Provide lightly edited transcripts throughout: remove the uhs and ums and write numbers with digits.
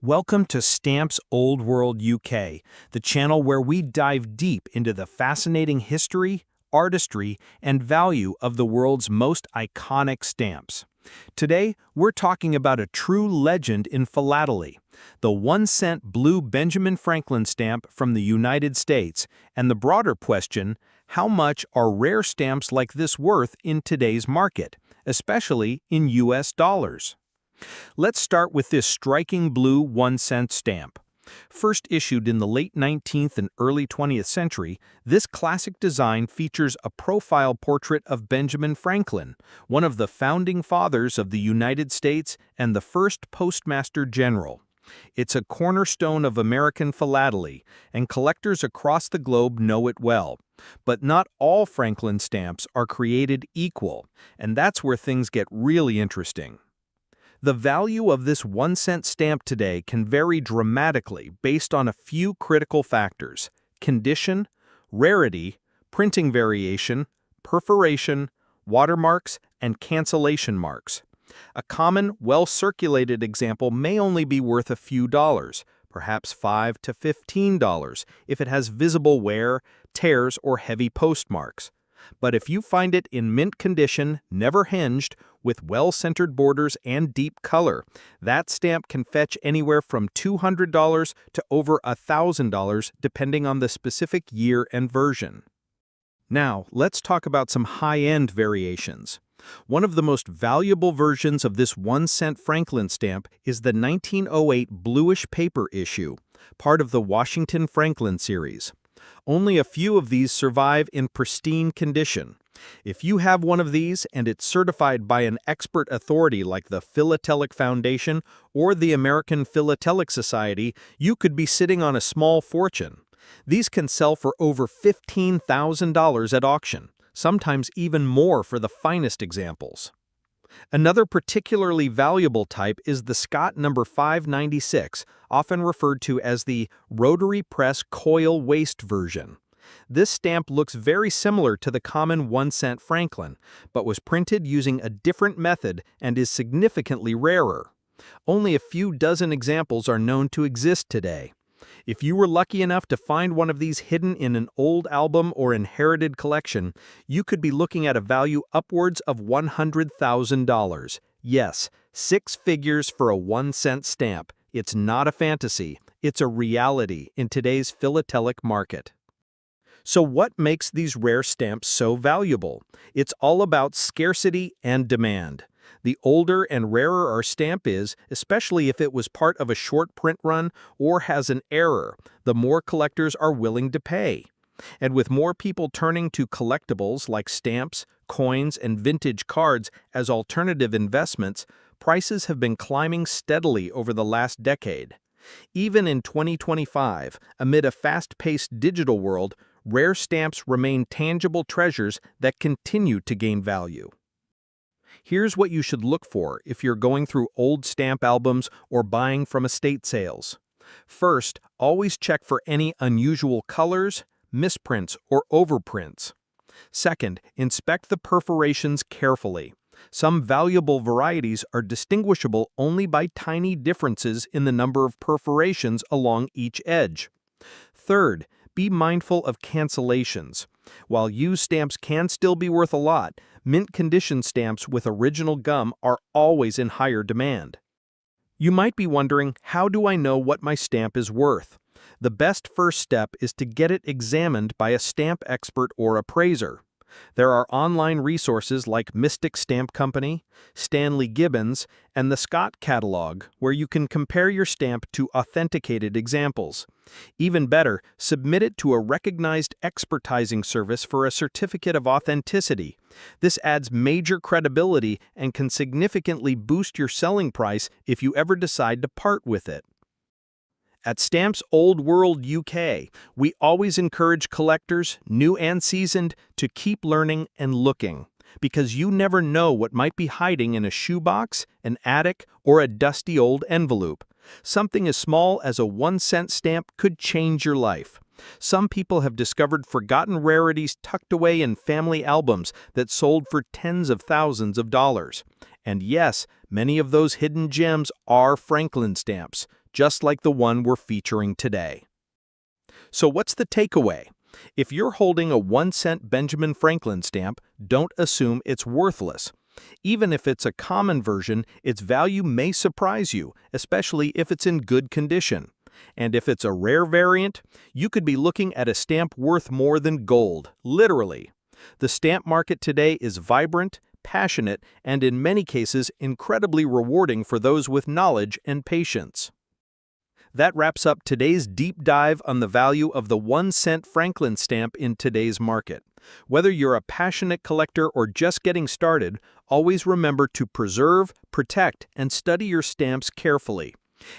Welcome to Stamps Old World UK, the channel where we dive deep into the fascinating history, artistry, and value of the world's most iconic stamps. Today, we're talking about a true legend in philately, the 1-cent blue Benjamin Franklin stamp from the United States, and the broader question, how much are rare stamps like this worth in today's market, especially in US dollars? Let's start with this striking blue 1-cent stamp. First issued in the late 19th and early 20th century, this classic design features a profile portrait of Benjamin Franklin, one of the founding fathers of the United States and the first Postmaster General. It's a cornerstone of American philately, and collectors across the globe know it well. But not all Franklin stamps are created equal, and that's where things get really interesting. The value of this 1-cent stamp today can vary dramatically based on a few critical factors: condition, rarity, printing variation, perforation, watermarks, and cancellation marks. A common, well-circulated example may only be worth a few dollars, perhaps $5 to $15, if it has visible wear, tears, or heavy postmarks. But if you find it in mint condition, never hinged, with well-centered borders and deep color, that stamp can fetch anywhere from $200 to over $1,000 depending on the specific year and version. Now, let's talk about some high-end variations. One of the most valuable versions of this 1-cent Franklin stamp is the 1908 bluish paper issue, part of the Washington Franklin series. Only a few of these survive in pristine condition. If you have one of these and it's certified by an expert authority like the Philatelic Foundation or the American Philatelic Society, you could be sitting on a small fortune. These can sell for over $15,000 at auction, sometimes even more for the finest examples. Another particularly valuable type is the Scott No. 596, often referred to as the rotary press coil waste version. This stamp looks very similar to the common 1-cent Franklin, but was printed using a different method and is significantly rarer. Only a few dozen examples are known to exist today. If you were lucky enough to find one of these hidden in an old album or inherited collection, you could be looking at a value upwards of $100,000. Yes, 6 figures for a 1-cent stamp. It's not a fantasy, it's a reality in today's philatelic market. So what makes these rare stamps so valuable? It's all about scarcity and demand. The older and rarer our stamp is, especially if it was part of a short print run or has an error, the more collectors are willing to pay. And with more people turning to collectibles like stamps, coins, and vintage cards as alternative investments, prices have been climbing steadily over the last decade. Even in 2025, amid a fast-paced digital world, rare stamps remain tangible treasures that continue to gain value. Here's what you should look for if you're going through old stamp albums or buying from estate sales. First, always check for any unusual colors, misprints, or overprints. Second, inspect the perforations carefully. Some valuable varieties are distinguishable only by tiny differences in the number of perforations along each edge. Third, be mindful of cancellations. While used stamps can still be worth a lot, mint condition stamps with original gum are always in higher demand. You might be wondering, how do I know what my stamp is worth? The best first step is to get it examined by a stamp expert or appraiser. There are online resources like Mystic Stamp Company, Stanley Gibbons, and the Scott Catalog, where you can compare your stamp to authenticated examples. Even better, submit it to a recognized expertising service for a certificate of authenticity. This adds major credibility and can significantly boost your selling price if you ever decide to part with it. At Stamps Old World UK, we always encourage collectors, new and seasoned, to keep learning and looking, because you never know what might be hiding in a shoebox, an attic, or a dusty old envelope. Something as small as a 1-cent stamp could change your life. Some people have discovered forgotten rarities tucked away in family albums that sold for tens of thousands of dollars. And yes, many of those hidden gems are Franklin stamps. just like the one we're featuring today. So what's the takeaway? If you're holding a 1-cent Benjamin Franklin stamp, don't assume it's worthless. Even if it's a common version, its value may surprise you, especially if it's in good condition. And if it's a rare variant, you could be looking at a stamp worth more than gold, literally. The stamp market today is vibrant, passionate, and in many cases incredibly rewarding for those with knowledge and patience. That wraps up today's deep dive on the value of the 1-cent Franklin stamp in today's market. Whether you're a passionate collector or just getting started, always remember to preserve, protect, and study your stamps carefully.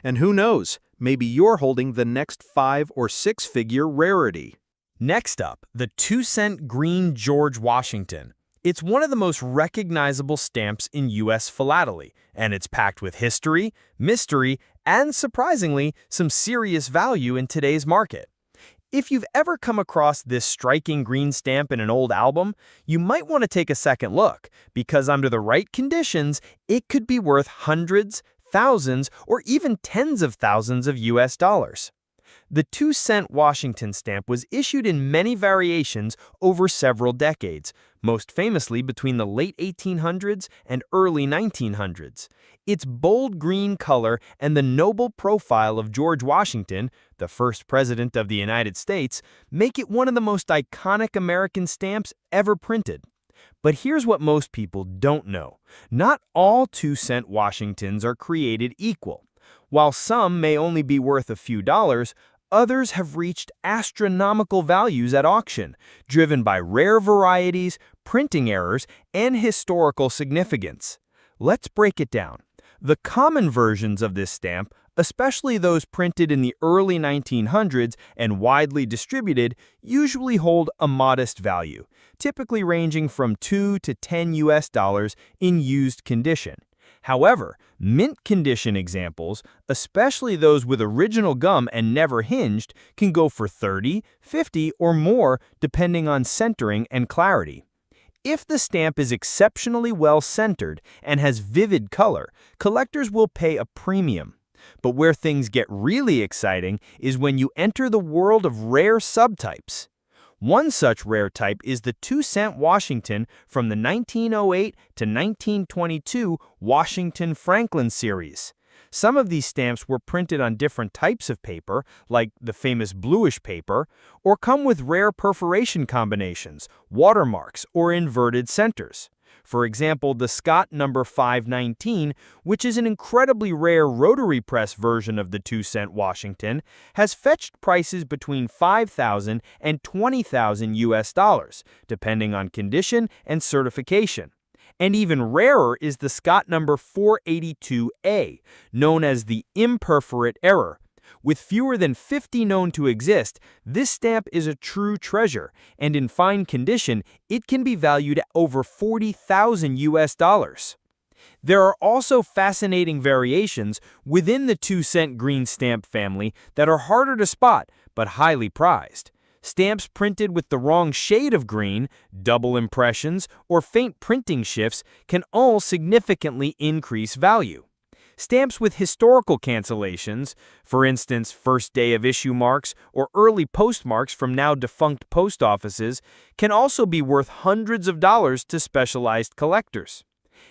And who knows, maybe you're holding the next 5- or 6-figure rarity. Next up, the 2-cent green George Washington. It's one of the most recognizable stamps in U.S. philately, and it's packed with history, mystery, and surprisingly, some serious value in today's market. If you've ever come across this striking green stamp in an old album, you might want to take a second look, because under the right conditions, it could be worth hundreds, thousands, or even tens of thousands of U.S. dollars. The 2-cent Washington stamp was issued in many variations over several decades, most famously between the late 1800s and early 1900s. Its bold green color and the noble profile of George Washington, the first president of the United States, make it one of the most iconic American stamps ever printed. But here's what most people don't know. Not all 2-cent Washingtons are created equal. While some may only be worth a few dollars, others have reached astronomical values at auction, driven by rare varieties, printing errors, and historical significance. Let's break it down. The common versions of this stamp, especially those printed in the early 1900s and widely distributed, usually hold a modest value, typically ranging from $2 to $10 US in used condition. However, mint condition examples, especially those with original gum and never hinged, can go for $30, $50, or more depending on centering and clarity. If the stamp is exceptionally well centered and has vivid color, collectors will pay a premium. But where things get really exciting is when you enter the world of rare subtypes. One such rare type is the 2-cent Washington from the 1908 to 1922 Washington Franklin series. Some of these stamps were printed on different types of paper, like the famous bluish paper, or come with rare perforation combinations, watermarks, or inverted centers. For example, the Scott No. 519, which is an incredibly rare rotary press version of the 2-cent Washington, has fetched prices between $5,000 and $20,000 US, depending on condition and certification. And even rarer is the Scott No. 482A, known as the imperforate error. With fewer than 50 known to exist, this stamp is a true treasure, and in fine condition, it can be valued at over $40,000 US. There are also fascinating variations within the 2-cent green stamp family that are harder to spot, but highly prized. Stamps printed with the wrong shade of green, double impressions, or faint printing shifts can all significantly increase value. Stamps with historical cancellations, for instance, first day of issue marks or early postmarks from now defunct post offices, can also be worth hundreds of dollars to specialized collectors.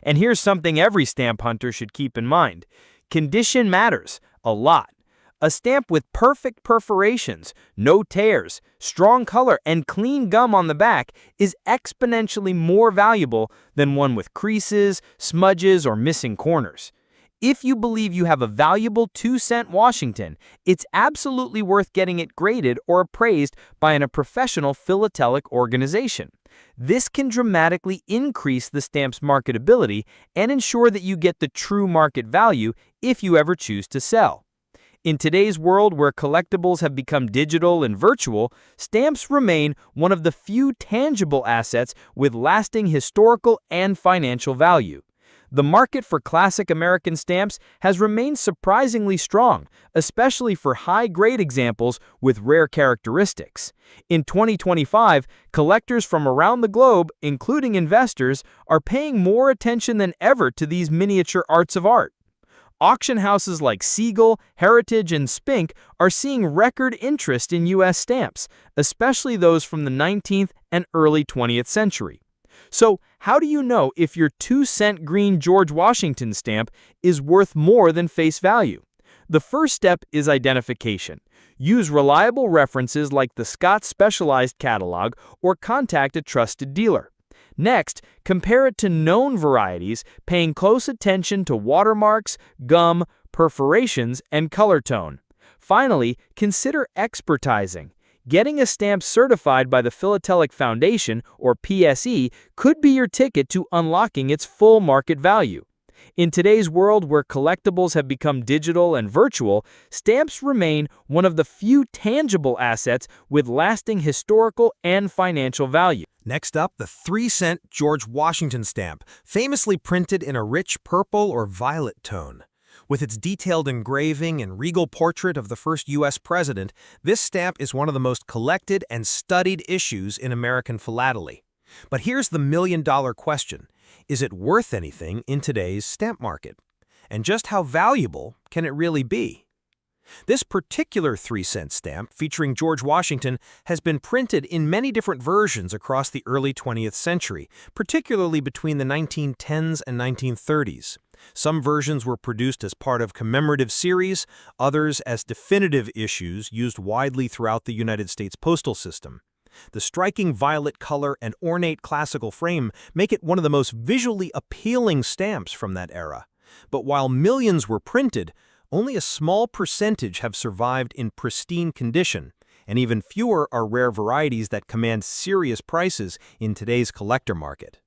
And here's something every stamp hunter should keep in mind. Condition matters a lot. A stamp with perfect perforations, no tears, strong color, and clean gum on the back is exponentially more valuable than one with creases, smudges, or missing corners. If you believe you have a valuable 2-cent Washington, it's absolutely worth getting it graded or appraised by a professional philatelic organization. This can dramatically increase the stamp's marketability and ensure that you get the true market value if you ever choose to sell. In today's world where collectibles have become digital and virtual, stamps remain one of the few tangible assets with lasting historical and financial value. The market for classic American stamps has remained surprisingly strong, especially for high-grade examples with rare characteristics. In 2025, collectors from around the globe, including investors, are paying more attention than ever to these miniature arts of art. Auction houses like Siegel, Heritage, and Spink are seeing record interest in U.S. stamps, especially those from the 19th and early 20th century. So, how do you know if your 2-cent green George Washington stamp is worth more than face value? The first step is identification. Use reliable references like the Scott Specialized Catalog or contact a trusted dealer. Next, compare it to known varieties, paying close attention to watermarks, gum, perforations, and color tone. Finally, consider expertising. Getting a stamp certified by the Philatelic Foundation, or PSE, could be your ticket to unlocking its full market value. In today's world where collectibles have become digital and virtual, stamps remain one of the few tangible assets with lasting historical and financial value. Next up, the 3-cent George Washington stamp, famously printed in a rich purple or violet tone. With its detailed engraving and regal portrait of the first U.S. president, this stamp is one of the most collected and studied issues in American philately. But here's the million-dollar question. Is it worth anything in today's stamp market? And just how valuable can it really be? This particular 3-cent stamp, featuring George Washington, has been printed in many different versions across the early 20th century, particularly between the 1910s and 1930s. Some versions were produced as part of commemorative series, others as definitive issues used widely throughout the United States postal system. The striking violet color and ornate classical frame make it one of the most visually appealing stamps from that era. But while millions were printed, only a small percentage have survived in pristine condition, and even fewer are rare varieties that command serious prices in today's collector market.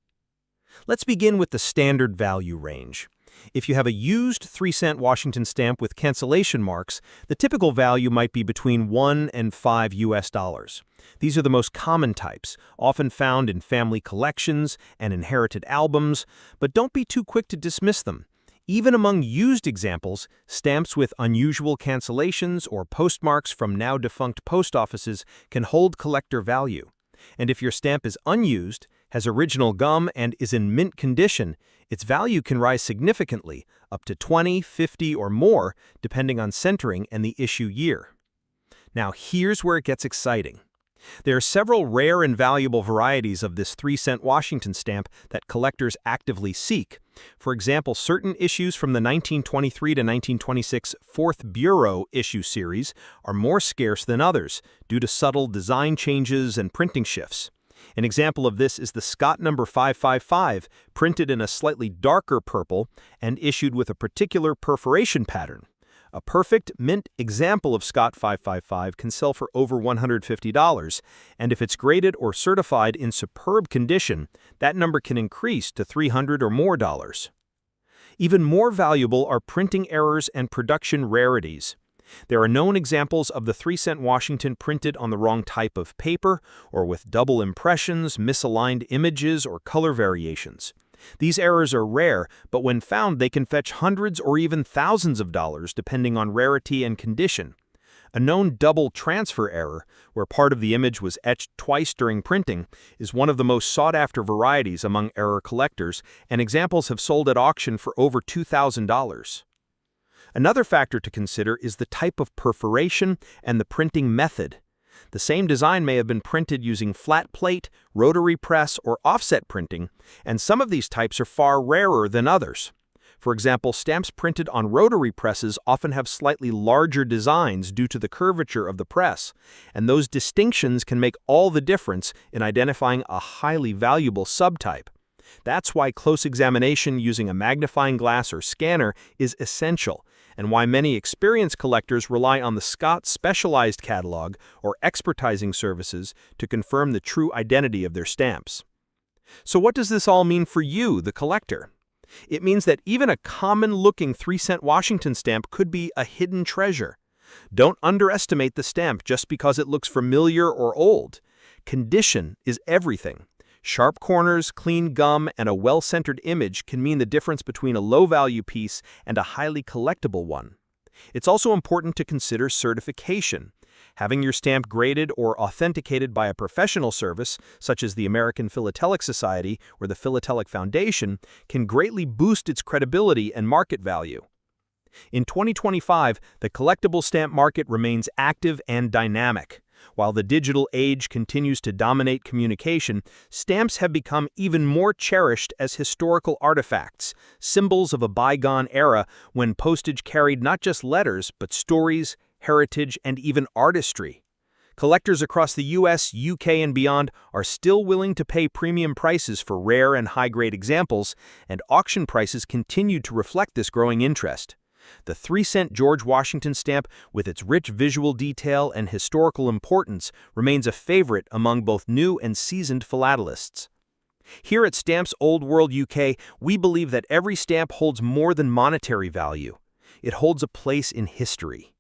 Let's begin with the standard value range. If you have a used 3-cent Washington stamp with cancellation marks, the typical value might be between $1 and $5 US. These are the most common types, often found in family collections and inherited albums, but don't be too quick to dismiss them. Even among used examples, stamps with unusual cancellations or postmarks from now-defunct post offices can hold collector value. And if your stamp is unused, has original gum, and is in mint condition, its value can rise significantly, up to 20, 50, or more, depending on centering and the issue year. Now here's where it gets exciting. There are several rare and valuable varieties of this 3-cent Washington stamp that collectors actively seek. For example, certain issues from the 1923 to 1926 Fourth Bureau issue series are more scarce than others due to subtle design changes and printing shifts. An example of this is the Scott No. 555, printed in a slightly darker purple and issued with a particular perforation pattern. A perfect mint example of Scott 555 can sell for over $150, and if it's graded or certified in superb condition, that number can increase to $300 or more. Even more valuable are printing errors and production rarities. There are known examples of the 3-cent Washington printed on the wrong type of paper, or with double impressions, misaligned images, or color variations. These errors are rare, but when found they can fetch hundreds or even thousands of dollars depending on rarity and condition. A known double transfer error, where part of the image was etched twice during printing, is one of the most sought-after varieties among error collectors, and examples have sold at auction for over $2,000. Another factor to consider is the type of perforation and the printing method. The same design may have been printed using flat plate, rotary press, or offset printing, and some of these types are far rarer than others. For example, stamps printed on rotary presses often have slightly larger designs due to the curvature of the press, and those distinctions can make all the difference in identifying a highly valuable subtype. That's why close examination using a magnifying glass or scanner is essential, and why many experienced collectors rely on the Scott Specialized Catalog or expertising services to confirm the true identity of their stamps. So what does this all mean for you, the collector? It means that even a common-looking 3-cent Washington stamp could be a hidden treasure. Don't underestimate the stamp just because it looks familiar or old. Condition is everything. Sharp corners, clean gum, and a well-centered image can mean the difference between a low-value piece and a highly collectible one. It's also important to consider certification. Having your stamp graded or authenticated by a professional service, such as the American Philatelic Society or the Philatelic Foundation, can greatly boost its credibility and market value. In 2025, the collectible stamp market remains active and dynamic. While the digital age continues to dominate communication, stamps have become even more cherished as historical artifacts, symbols of a bygone era when postage carried not just letters but stories, heritage, and even artistry. Collectors across the US, UK, and beyond are still willing to pay premium prices for rare and high-grade examples, and auction prices continue to reflect this growing interest. The 3-cent George Washington stamp, with its rich visual detail and historical importance, remains a favorite among both new and seasoned philatelists. Here at Stamps Old World UK, we believe that every stamp holds more than monetary value. It holds a place in history.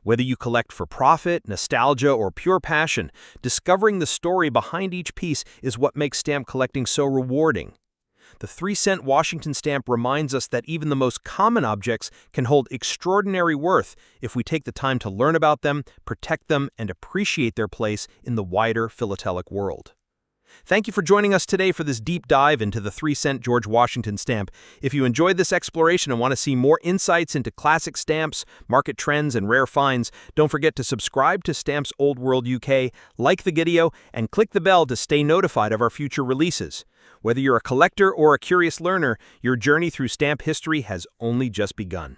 Whether you collect for profit, nostalgia, or pure passion, discovering the story behind each piece is what makes stamp collecting so rewarding. The 3-cent Washington stamp reminds us that even the most common objects can hold extraordinary worth if we take the time to learn about them, protect them, and appreciate their place in the wider philatelic world. Thank you for joining us today for this deep dive into the 3-cent George Washington stamp. If you enjoyed this exploration and want to see more insights into classic stamps, market trends, and rare finds, don't forget to subscribe to Stamps Old World UK, like the video, and click the bell to stay notified of our future releases. Whether you're a collector or a curious learner, your journey through stamp history has only just begun.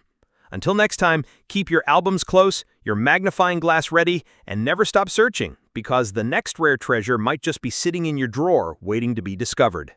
Until next time, keep your albums close, your magnifying glass ready, and never stop searching, because the next rare treasure might just be sitting in your drawer waiting to be discovered.